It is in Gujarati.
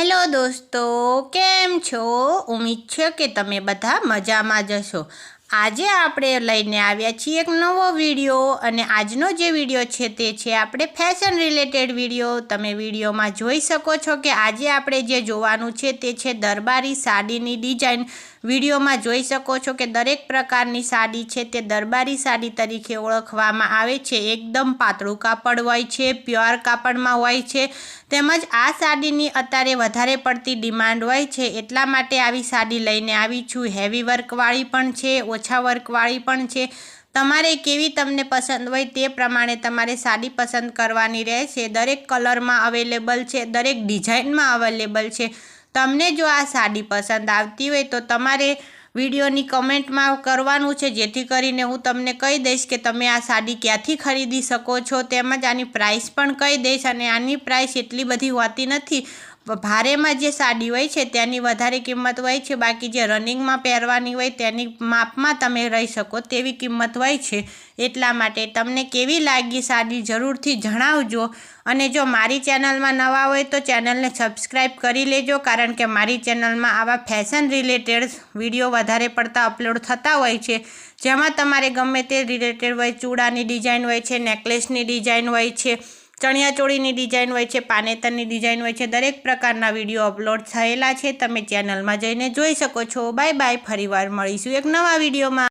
હેલો દોસ્તો, કેમ છો? ઉમ્મીદ છે કે તમે બધા મજામાં જ હશો। આજે આપણે લઈને આવ્યા છીએ એક નવો વિડીયો અને આજનો જે વિડીયો છે તે છે આપણે ફેશન રિલેટેડ વિડીયો। તમે વિડીયોમાં જોઈ શકો છો કે આજે આપણે જે જોવાનું છે તે છે દરબારી સાડીની ડિઝાઇન। વિડીયોમાં જોઈ શકો છો કે દરેક પ્રકારની સાડી છે તે દરબારી સાડી તરીકે ઓળખવામાં આવે છે। એકદમ પાતળું કાપડ હોય છે, પ્યોર કાપડમાં હોય છે, તેમજ આ સાડીની અત્યારે વધારે પડતી ડિમાન્ડ હોય છે, એટલા માટે આવી સાડી લઈને આવી છું। હેવી વર્કવાળી પણ છે, ઓછા વર્કવાળી પણ છે। તમારે કેવી તમને પસંદ હોય તે પ્રમાણે તમારે સાડી પસંદ કરવાની રહેશે। દરેક કલરમાં અવેલેબલ છે, દરેક ડિઝાઇનમાં અવેલેબલ છે। તમને જો આ સાડી પસંદ આવતી હોય તો તમારે વિડીયોની કમેન્ટમાં કરવાનું છે, જેથી કરીને હું તમને કહી દઈશ કે તમે આ સાડી ક્યાંથી ખરીદી શકો છો, તેમજ આની પ્રાઇસ પણ કહી દઈશ। અને આની પ્રાઇસ એટલી બધી હોતી નથી, ભારેમાં જે સાડી હોય છે તેની વધારે કિંમત હોય છે, બાકી જે રનિંગમાં પહેરવાની હોય તેની માપમાં તમે રહી શકો તેવી કિંમત હોય છે। એટલા માટે તમને કેવી લાગી સાડી જરૂરથી જણાવજો। અને જો મારી ચેનલમાં નવા હોય તો ચેનલને સબસ્ક્રાઈબ કરી લેજો, કારણ કે મારી ચેનલમાં આવા ફેશન રિલેટેડ વિડીયો વધારે પડતા અપલોડ થતા હોય છે, જેમાં તમારે ગમે તે રિલેટેડ હોય, ચૂડાની ડિઝાઇન હોય છે, નેકલેસની ડિઝાઇન હોય છે, ચણિયાચોળીની ડિઝાઇન હોય છે, પાનેતરની ડિઝાઇન હોય છે, દરેક પ્રકારના વિડીયો અપલોડ થયેલા છે। તમે ચેનલમાં જઈને જોઈ શકો છો। બાય બાય, ફરીવાર મળીશું એક નવા વિડીયોમાં।